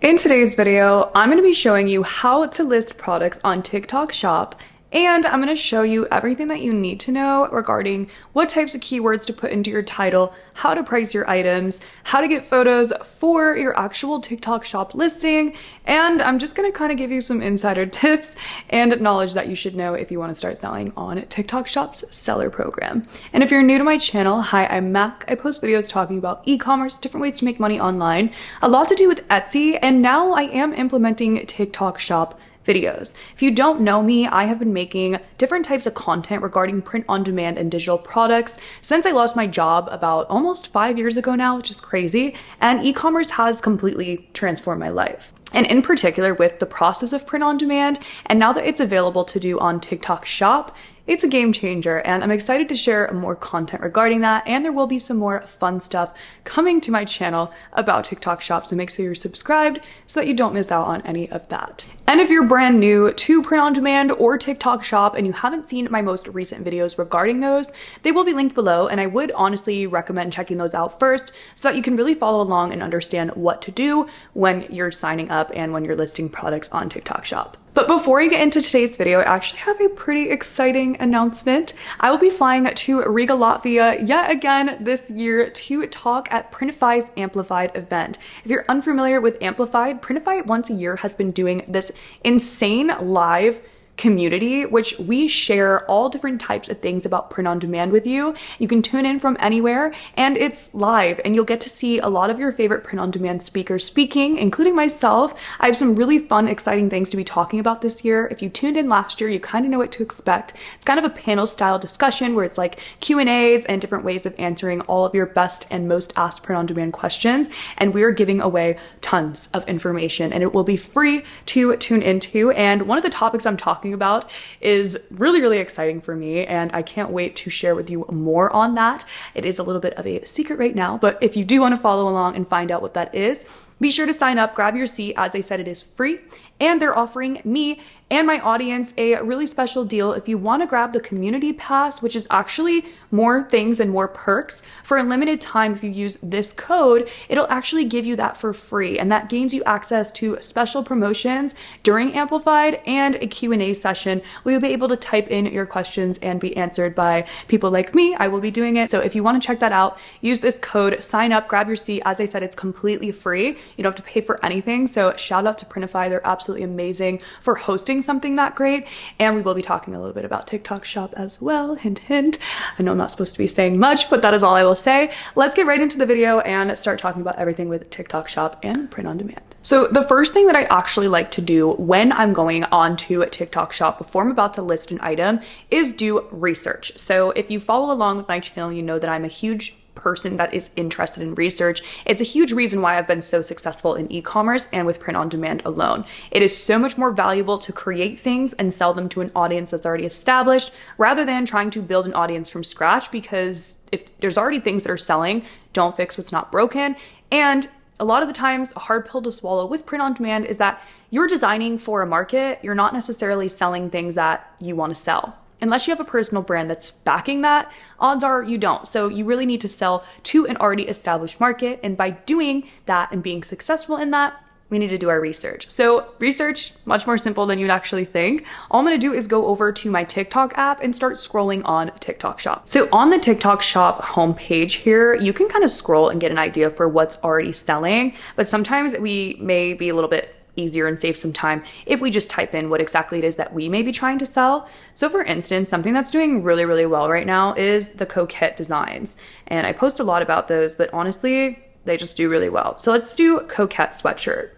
In today's video, I'm going to be showing you how to list products on TikTok Shop, and I'm going to show you everything that you need to know regarding what types of keywords to put into your title, how to price your items, how to get photos for your actual TikTok Shop listing, and I'm just going to kind of give you some insider tips and knowledge that you should know if you want to start selling on TikTok Shop's seller program. And if you're new to my channel, hi, I'm Mac. I post videos talking about e-commerce, different ways to make money online, a lot to do with Etsy, and now I am implementing TikTok Shop videos. If you don't know me, I have been making different types of content regarding print on demand and digital products since I lost my job about almost 5 years ago now, which is crazy, and e-commerce has completely transformed my life. And in particular with the process of print on demand, and now that it's available to do on TikTok Shop, it's a game changer, and I'm excited to share more content regarding that, and there will be some more fun stuff coming to my channel about TikTok Shop, so make sure you're subscribed so that you don't miss out on any of that. And if you're brand new to print on demand or TikTok Shop and you haven't seen my most recent videos regarding those, they will be linked below, and I would honestly recommend checking those out first so that you can really follow along and understand what to do when you're signing up and when you're listing products on TikTok Shop. But before we get into today's video, I actually have a pretty exciting announcement. I will be flying to Riga, Latvia yet again this year to talk at Printify's Amplified event. If you're unfamiliar with Amplified, Printify once a year has been doing this insane live community, which we share all different types of things about print on demand with you. You can tune in from anywhere, and it's live, and you'll get to see a lot of your favorite print on demand speakers speaking, including myself. I have some really fun, exciting things to be talking about this year. If you tuned in last year, you kind of know what to expect. It's kind of a panel style discussion where it's like Q&As and different ways of answering all of your best and most asked print on demand questions. And we're giving away tons of information, and it will be free to tune into. And one of the topics I'm talking about is really exciting for me, and I can't wait to share with you more on that. It is a little bit of a secret right now, but if you do want to follow along and find out what that is, be sure to sign up, grab your seat. As I said, it is free, and they're offering me and my audience a really special deal. If you want to grab the community pass, which is actually more things and more perks, for a limited time, if you use this code, it'll actually give you that for free, and that gains you access to special promotions during Amplified and a Q&A session where you'll be able to type in your questions and be answered by people like me. I will be doing it, so if you want to check that out, use this code, sign up, grab your seat. As I said, it's completely free. You don't have to pay for anything, so shout out to Printify. They're absolutely amazing for hosting something that great, and we will be talking a little bit about TikTok Shop as well. Hint, hint. I know I'm not supposed to be saying much, but that is all I will say. Let's get right into the video and start talking about everything with TikTok Shop and print on demand. So the first thing that I actually like to do when I'm going onto TikTok Shop before I'm about to list an item is do research. So if you follow along with my channel, you know that I'm a huge person that is interested in research. It's a huge reason why I've been so successful in e-commerce and with print on demand alone. It is so much more valuable to create things and sell them to an audience that's already established rather than trying to build an audience from scratch, because if there's already things that are selling, don't fix what's not broken. And a lot of the times, a hard pill to swallow with print on demand is that you're designing for a market. You're not necessarily selling things that you want to sell. Unless you have a personal brand that's backing that, odds are you don't. So you really need to sell to an already established market. And by doing that and being successful in that, we need to do our research. So research, much more simple than you'd actually think. All I'm gonna do is go over to my TikTok app and start scrolling on TikTok Shop. So on the TikTok Shop homepage here, you can kind of scroll and get an idea for what's already selling, but sometimes we may be a little bit easier and save some time if we just type in what exactly it is that we may be trying to sell. So for instance, something that's doing really well right now is the Coquette designs. And I post a lot about those, but honestly, they just do really well. So let's do Coquette sweatshirt.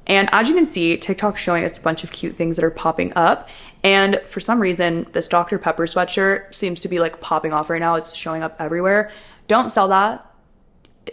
And as you can see, TikTok's showing us a bunch of cute things that are popping up. And for some reason, this Dr. Pepper sweatshirt seems to be like popping off right now. It's showing up everywhere. Don't sell that.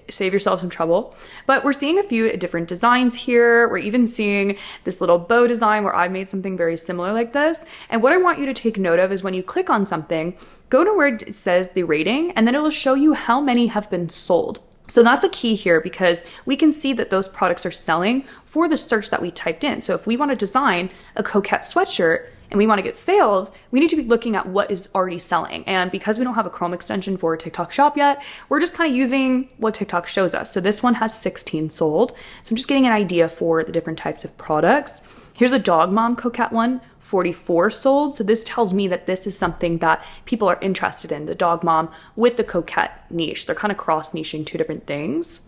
Save yourself some trouble. But we're seeing a few different designs here. We're even seeing this little bow design where I made something very similar like this. And what I want you to take note of is when you click on something, go to where it says the rating, and then it will show you how many have been sold. So that's a key here, because we can see that those products are selling for the search that we typed in. So if we want to design a Coquette sweatshirt, and we want to get sales, we need to be looking at what is already selling. And because we don't have a Chrome extension for TikTok Shop yet, we're just kind of using what TikTok shows us. So this one has 16 sold. So I'm just getting an idea for the different types of products. Here's a Dog Mom Coquette one, 44 sold. So this tells me that this is something that people are interested in, the Dog Mom with the Coquette niche. They're kind of cross-niching two different things.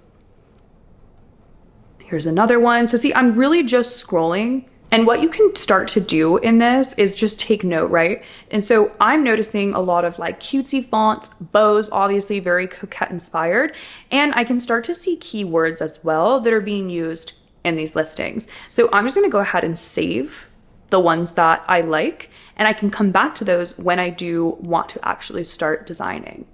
Here's another one. So see, I'm really just scrolling. And what you can start to do in this is just take note, right? And so I'm noticing a lot of like cutesy fonts, bows, obviously very Coquette inspired. And I can start to see keywords as well that are being used in these listings. So I'm just gonna go ahead and save the ones that I like, and I can come back to those when I do want to actually start designing.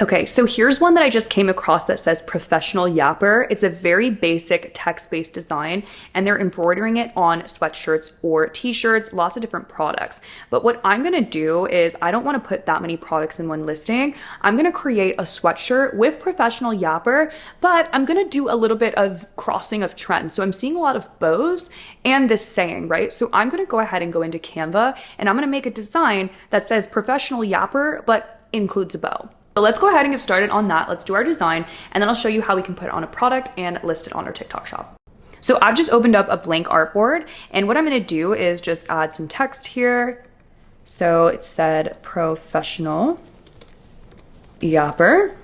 Okay, so here's one that I just came across that says Professional Yapper. It's a very basic text-based design, and they're embroidering it on sweatshirts or t-shirts, lots of different products. But what I'm gonna do is, I don't wanna put that many products in one listing. I'm gonna create a sweatshirt with Professional Yapper, but I'm gonna do a little bit of crossing of trends. So I'm seeing a lot of bows and this saying, right? So I'm gonna go ahead and go into Canva, and I'm gonna make a design that says Professional Yapper, but includes a bow. So let's go ahead and get started on that. Let's do our design, and then I'll show you how we can put it on a product and list it on our TikTok shop. So I've just opened up a blank artboard, and what I'm gonna do is just add some text here. So it said Professional Yapper.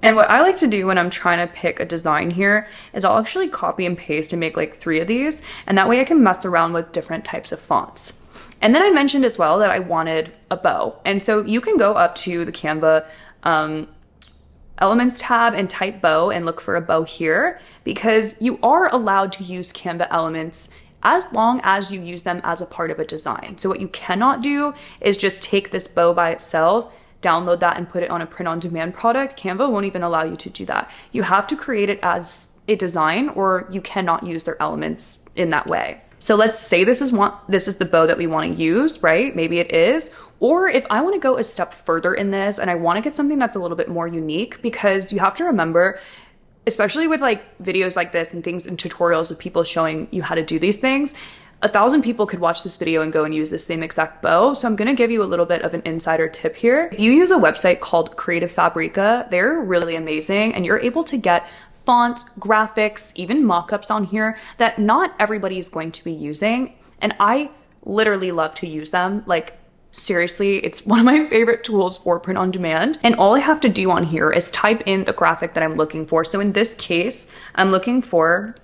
And what I like to do when I'm trying to pick a design here is I'll actually copy and paste and make like 3 of these, and that way I can mess around with different types of fonts. And then I mentioned as well that I wanted a bow. And so you can go up to the Canva Elements tab and type bow and look for a bow here, because you are allowed to use Canva Elements as long as you use them as a part of a design. So what you cannot do is just take this bow by itself, download that and put it on a print-on-demand product. Canva won't even allow you to do that. You have to create it as a design, or you cannot use their elements in that way. So let's say this is the bow that we want to use, right? Maybe it is. Or if I want to go a step further in this and I want to get something that's a little bit more unique, because you have to remember, especially with like videos like this and things and tutorials of people showing you how to do these things, 1,000 people could watch this video and go and use the same exact bow. So I'm going to give you a little bit of an insider tip here. If you use a website called Creative Fabrica, they're really amazing, and you're able to get fonts, graphics, even mockups on here that not everybody is going to be using. And I literally love to use them. Like, seriously, it's one of my favorite tools for print on demand. And all I have to do on here is type in the graphic that I'm looking for. So in this case, I'm looking for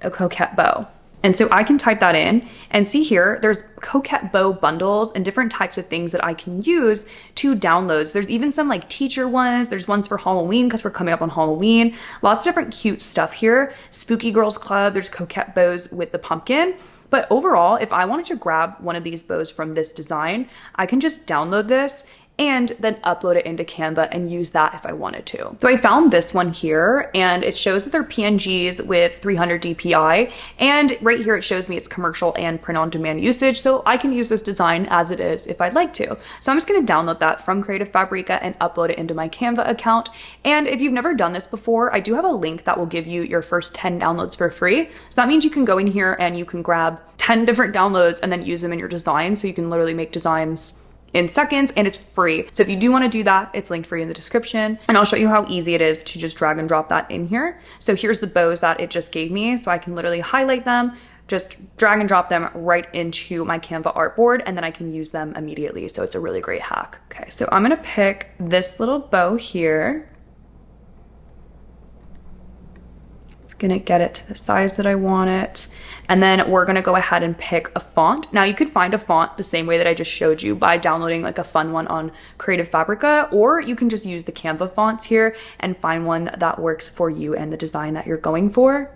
a Coquette bow. And so I can type that in and see here, there's Coquette bow bundles and different types of things that I can use to download. So there's even some like teacher ones. There's ones for Halloween because we're coming up on Halloween. Lots of different cute stuff here. Spooky Girls Club, there's Coquette bows with the pumpkin. But overall, if I wanted to grab one of these bows from this design, I can just download this and then upload it into Canva and use that if I wanted to. So I found this one here, and it shows that they're PNGs with 300 DPI, and right here it shows me it's commercial and print-on-demand usage, so I can use this design as it is if I'd like to. So I'm just gonna download that from Creative Fabrica and upload it into my Canva account. And if you've never done this before, I do have a link that will give you your first 10 downloads for free. So that means you can go in here and you can grab 10 different downloads and then use them in your design, so you can literally make designs in seconds, and it's free. So if you do want to do that, it's linked for you in the description, and I'll show you how easy it is to just drag and drop that in here. So here's the bows that it just gave me, so I can literally highlight them, just drag and drop them right into my Canva artboard, and then I can use them immediately. So it's a really great hack. Okay, so I'm gonna pick this little bow here. Just gonna get it to the size that I want it. And then we're gonna go ahead and pick a font. Now you could find a font the same way that I just showed you by downloading like a fun one on Creative Fabrica, or you can just use the Canva fonts here and find one that works for you and the design that you're going for.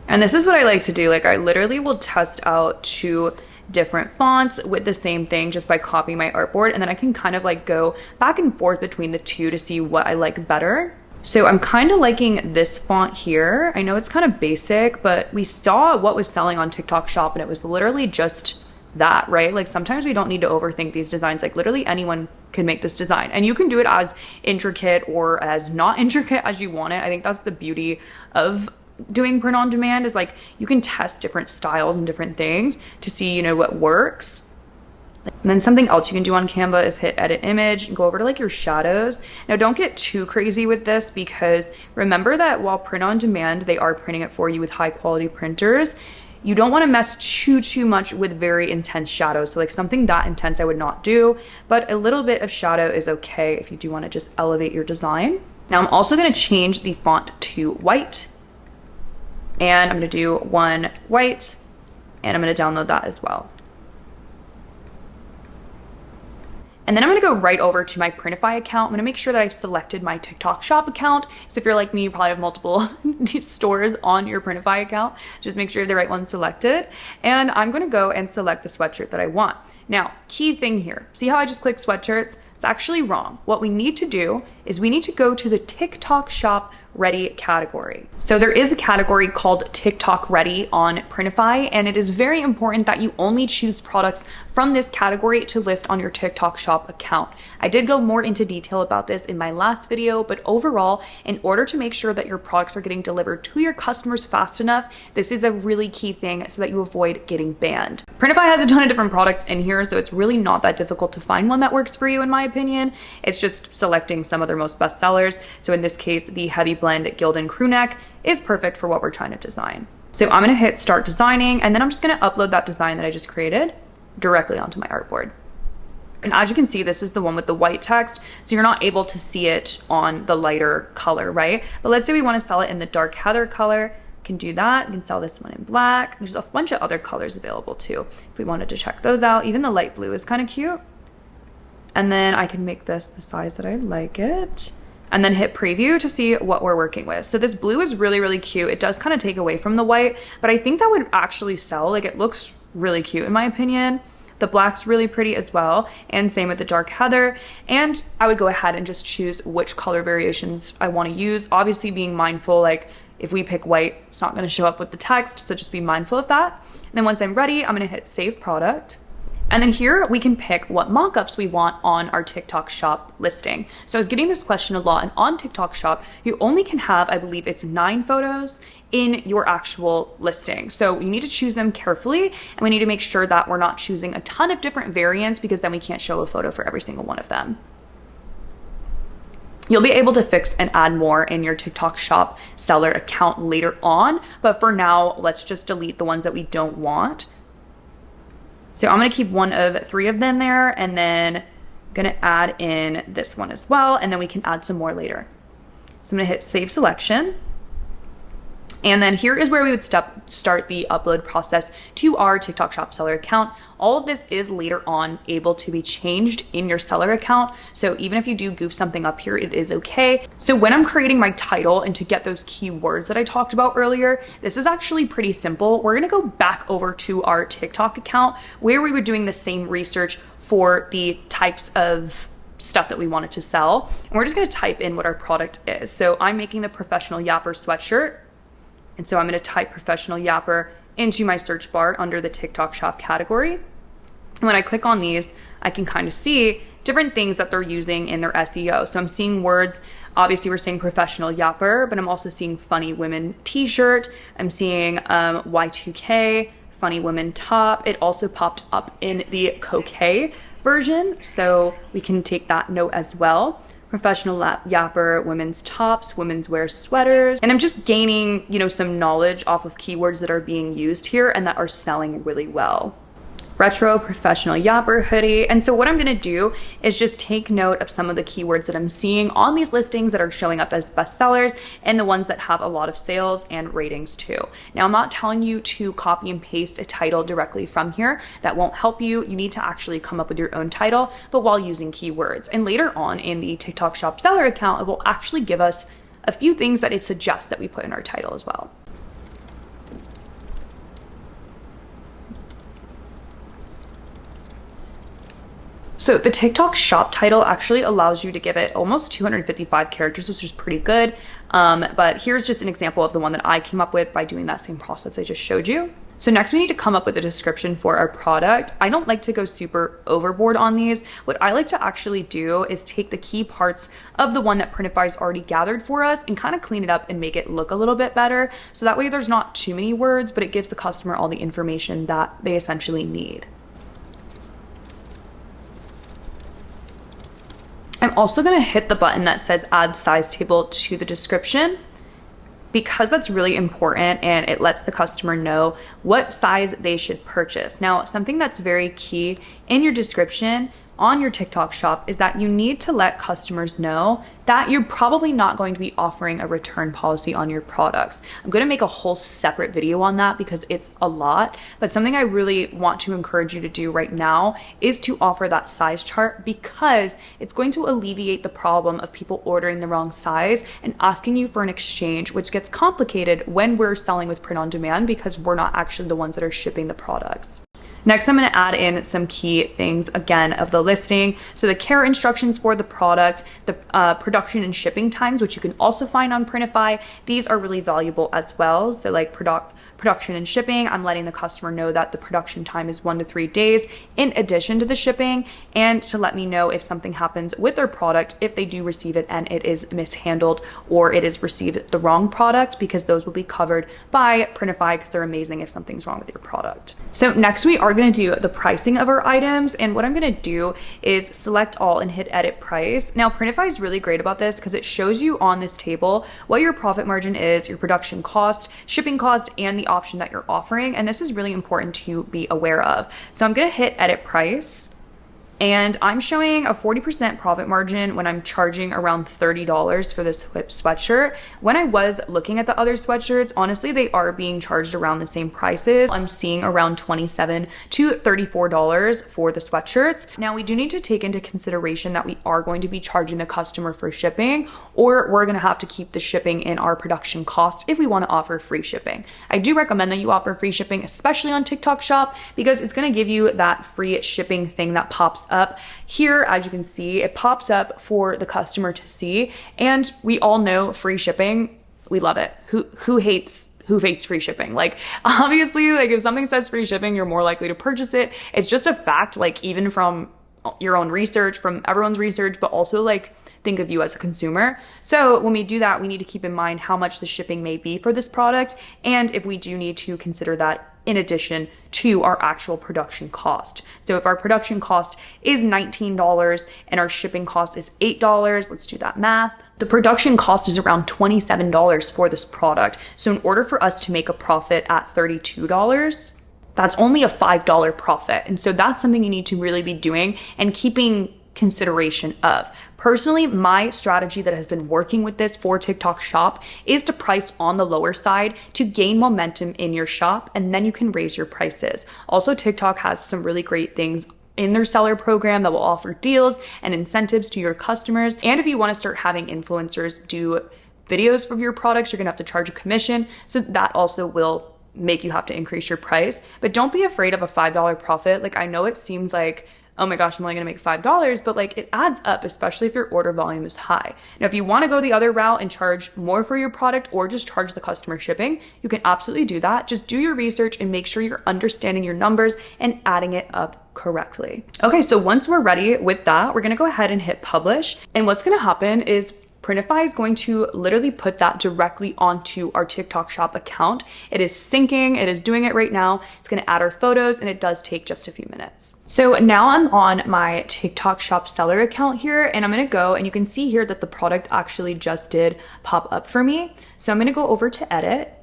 And this is what I like to do. Like, I literally will test out 2 different fonts with the same thing just by copying my artboard, and then I can kind of like go back and forth between the 2 to see what I like better. So I'm kind of liking this font here. I know it's kind of basic, but we saw what was selling on TikTok Shop, and it was literally just that, right? Like sometimes we don't need to overthink these designs. Like literally anyone can make this design, and you can do it as intricate or as not intricate as you want it. I think that's the beauty of doing print on demand, is like you can test different styles and different things to see, you know, what works. And then something else you can do on Canva is hit edit image and go over to like your shadows. Now don't get too crazy with this, because remember that while print on demand, they are printing it for you with high quality printers. You don't want to mess too much with very intense shadows. So like something that intense I would not do, but a little bit of shadow is okay if you do want to just elevate your design. Now I'm also going to change the font to white, and I'm going to do one white, and I'm going to download that as well. And then I'm gonna go right over to my Printify account. I'm gonna make sure that I've selected my TikTok shop account. So if you're like me, you probably have multiple stores on your Printify account. Just make sure the right one's selected. And I'm gonna go and select the sweatshirt that I want. Now, key thing here, see how I just clicked sweatshirts? It's actually wrong. What we need to do is we need to go to the TikTok shop ready category. So there is a category called TikTok ready on Printify, and it is very important that you only choose products from this category to list on your TikTok shop account. I did go more into detail about this in my last video, but overall, in order to make sure that your products are getting delivered to your customers fast enough, this is a really key thing so that you avoid getting banned. Printify has a ton of different products in here, so it's really not that difficult to find one that works for you, in my opinion. It's just selecting some of their most best sellers. So in this case, the Heavy Blend Gildan crew neck is perfect for what we're trying to design. So I'm going to hit start designing, and then I'm just going to upload that design that I just created directly onto my artboard. And as you can see, this is the one with the white text, so you're not able to see it on the lighter color, right? But let's say we want to sell it in the dark heather color. Can do that. We can sell this one in black. There's a bunch of other colors available too if we wanted to check those out. Even the light blue is kind of cute. And then I can make this the size that I like it, and then hit preview to see what we're working with. So this blue is really cute. It does kind of take away from the white, but I think that would actually sell. Like it looks really cute in my opinion. The black's really pretty as well, and same with the dark heather. And I would go ahead and just choose which color variations I want to use, obviously being mindful, like if we pick white, it's not going to show up with the text, so just be mindful of that. And then once I'm ready, I'm going to hit save product. And then here we can pick what mockups we want on our TikTok shop listing. So I was getting this question a lot, and on TikTok shop, you only can have, I believe it's 9 photos in your actual listing. So you need to choose them carefully, and we need to make sure that we're not choosing a ton of different variants, because then we can't show a photo for every single one of them. You'll be able to fix and add more in your TikTok shop seller account later on, but for now, let's just delete the ones that we don't want. So I'm gonna keep one of 3 of them there, and then I'm gonna add in this one as well, and then we can add some more later. So I'm gonna hit save selection. And then here is where we would start the upload process to our TikTok shop seller account. All of this is later on able to be changed in your seller account. So even if you do goof something up here, it is okay. So when I'm creating my title and to get those keywords that I talked about earlier, this is actually pretty simple. We're gonna go back over to our TikTok account where we were doing the same research for the types of stuff that we wanted to sell. And we're just gonna type in what our product is. So I'm making the Professional Yapper sweatshirt. And so I'm going to type Professional Yapper into my search bar under the TikTok shop category. And when I click on these, I can kind of see different things that they're using in their SEO. So I'm seeing words, obviously we're saying Professional Yapper, but I'm also seeing Funny Women t-shirt. I'm seeing Y2K, Funny Women top. It also popped up in the Coquet version, so we can take that note as well. Professional Yapper, women's tops, women's wear sweaters. And I'm just gaining, you know, some knowledge off of keywords that are being used here and that are selling really well. Retro Professional Yapper hoodie. And so what I'm gonna do is just take note of some of the keywords that I'm seeing on these listings that are showing up as bestsellers, and the ones that have a lot of sales and ratings too. Now, I'm not telling you to copy and paste a title directly from here. That won't help you. You need to actually come up with your own title, but while using keywords. And later on in the TikTok shop seller account, it will actually give us a few things that it suggests that we put in our title as well. So the TikTok shop title actually allows you to give it almost 255 characters, which is pretty good. But here's just an example of the one that I came up with by doing that same process I just showed you. So next we need to come up with a description for our product. I don't like to go super overboard on these. What I like to actually do is take the key parts of the one that Printify's already gathered for us and kind of clean it up and make it look a little bit better. So that way there's not too many words, but it gives the customer all the information that they essentially need. I'm also gonna hit the button that says add size table to the description, because that's really important and it lets the customer know what size they should purchase. Now, something that's very key in your description on your TikTok shop is that you need to let customers know that you're probably not going to be offering a return policy on your products. I'm going to make a whole separate video on that because it's a lot, but something I really want to encourage you to do right now is to offer that size chart, because it's going to alleviate the problem of people ordering the wrong size and asking you for an exchange, which gets complicated when we're selling with print on demand because we're not actually the ones that are shipping the products. Next, I'm going to add in some key things again of the listing. So the care instructions for the product, the production and shipping times, which you can also find on Printify. These are really valuable as well. So like production and shipping, I'm letting the customer know that the production time is 1 to 3 days in addition to the shipping, and to let me know if something happens with their product, if they do receive it and it is mishandled or it is received the wrong product, because those will be covered by Printify because they're amazing if something's wrong with your product. So next we are going to do the pricing of our items, and what I'm going to do is select all and hit edit price. Now Printify is really great about this because it shows you on this table what your profit margin is, your production cost, shipping cost, and the option that you're offering, and this is really important to be aware of. So I'm going to hit edit price, and I'm showing a 40% profit margin when I'm charging around $30 for this sweatshirt. When I was looking at the other sweatshirts, honestly, they are being charged around the same prices. I'm seeing around $27 to $34 for the sweatshirts. Now, we do need to take into consideration that we are going to be charging the customer for shipping, or we're gonna have to keep the shipping in our production cost if we wanna offer free shipping. I do recommend that you offer free shipping, especially on TikTok Shop, because it's gonna give you that free shipping thing that pops up here. As you can see, it pops up for the customer to see, and we all know free shipping, we love it. Who hates free shipping? Like, obviously, like if something says free shipping, you're more likely to purchase it. It's just a fact, like even from your own research, from everyone's research, but also like think of you as a consumer. So when we do that, we need to keep in mind how much the shipping may be for this product, and if we do need to consider that in addition to our actual production cost. So if our production cost is $19 and our shipping cost is $8, let's do that math. The production cost is around $27 for this product. So in order for us to make a profit at $32, that's only a $5 profit. And so that's something you need to really be doing and keeping consideration of. Personally, my strategy that has been working with this for TikTok Shop is to price on the lower side to gain momentum in your shop, and then you can raise your prices. Also, TikTok has some really great things in their seller program that will offer deals and incentives to your customers. And if you want to start having influencers do videos of your products, you're gonna have to charge a commission. So that also will make you have to increase your price. But don't be afraid of a $5 profit. Like, I know it seems like, oh my gosh, I'm only gonna make $5, but like it adds up, especially if your order volume is high. Now, if you wanna go the other route and charge more for your product or just charge the customer shipping, you can absolutely do that. Just do your research and make sure you're understanding your numbers and adding it up correctly. Okay, so once we're ready with that, we're gonna go ahead and hit publish. And what's gonna happen is Printify is going to literally put that directly onto our TikTok Shop account. It is syncing, it is doing it right now. It's gonna add our photos, and it does take just a few minutes. So now I'm on my TikTok Shop seller account here, and I'm gonna go, and you can see here that the product actually just did pop up for me. So I'm gonna go over to edit,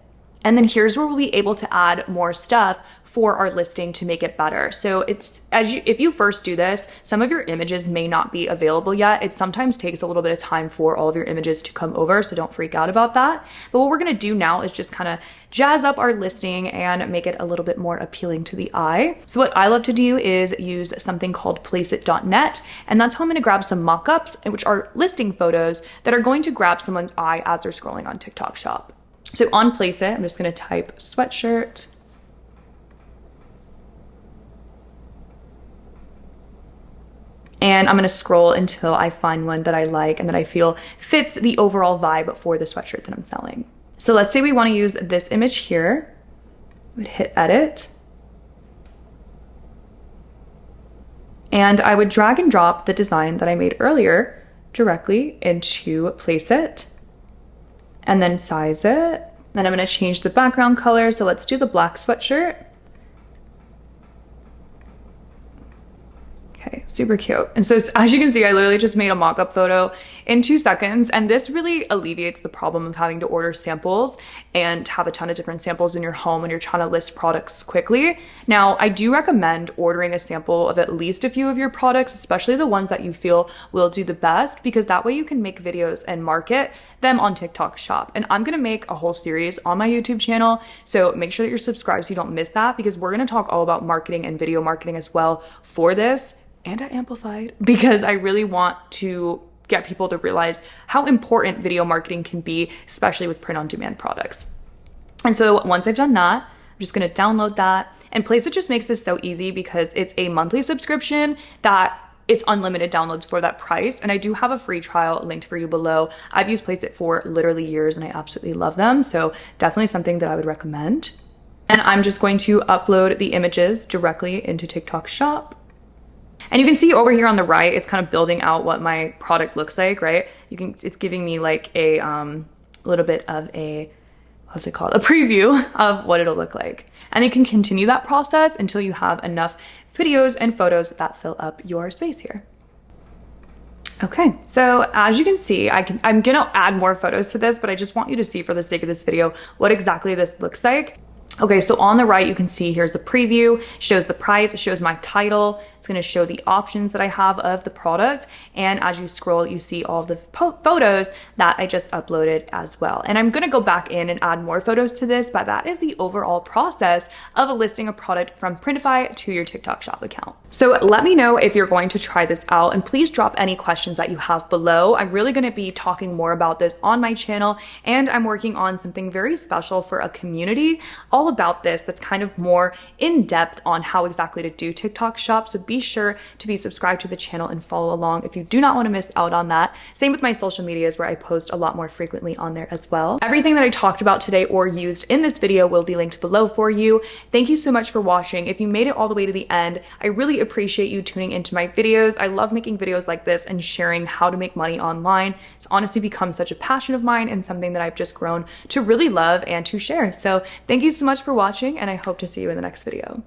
and then here's where we'll be able to add more stuff for our listing to make it better. So it's if you first do this, some of your images may not be available yet. It sometimes takes a little bit of time for all of your images to come over, so don't freak out about that. But what we're gonna do now is just kind of jazz up our listing and make it a little bit more appealing to the eye. So what I love to do is use something called placeit.net, and that's how I'm gonna grab some mock-ups, which are listing photos that are going to grab someone's eye as they're scrolling on TikTok Shop. So on Placeit, I'm just gonna type sweatshirt. And I'm gonna scroll until I find one that I like and that I feel fits the overall vibe for the sweatshirt that I'm selling. So let's say we wanna use this image here. I would hit edit. And I would drag and drop the design that I made earlier directly into Place It, and then size it. Then I'm gonna change the background color. So let's do the black sweatshirt. Okay, super cute. And so as you can see, I literally just made a mock-up photo in 2 seconds, and this really alleviates the problem of having to order samples and have a ton of different samples in your home when you're trying to list products quickly. Now, I do recommend ordering a sample of at least a few of your products, especially the ones that you feel will do the best, because that way you can make videos and market them on TikTok Shop. And I'm gonna make a whole series on my YouTube channel, so make sure that you're subscribed so you don't miss that, because we're gonna talk all about marketing and video marketing as well for this and at Amplified, because I really want to get people to realize how important video marketing can be, especially with print-on-demand products. And so once I've done that, I'm just gonna download that. And Place It just makes this so easy because it's a monthly subscription that it's unlimited downloads for that price. And I do have a free trial linked for you below. I've used Place It for literally years and I absolutely love them. So definitely something that I would recommend. And I'm just going to upload the images directly into TikTok Shop. And you can see over here on the right, it's kind of building out what my product looks like, right? It's giving me like a little bit of a, what's it called? A preview of what it'll look like. And you can continue that process until you have enough videos and photos that fill up your space here. Okay, so as you can see, I'm gonna add more photos to this, but I just want you to see for the sake of this video what exactly this looks like. Okay, so on the right, you can see here's a preview, shows the price, it shows my title, it's gonna show the options that I have of the product, and as you scroll, you see all the photos that I just uploaded as well. And I'm gonna go back in and add more photos to this, but that is the overall process of listing a product from Printify to your TikTok Shop account. So let me know if you're going to try this out, and please drop any questions that you have below. I'm really gonna be talking more about this on my channel, and I'm working on something very special for a community all about this that's kind of more in depth on how exactly to do TikTok Shop. So be sure to be subscribed to the channel and follow along if you do not want to miss out on that. Same with my social medias where I post a lot more frequently on there as well. Everything that I talked about today or used in this video will be linked below for you. Thank you so much for watching. If you made it all the way to the end, I really appreciate you tuning into my videos. I love making videos like this and sharing how to make money online. It's honestly become such a passion of mine and something that I've just grown to really love and to share. So thank you so much for watching, and I hope to see you in the next video.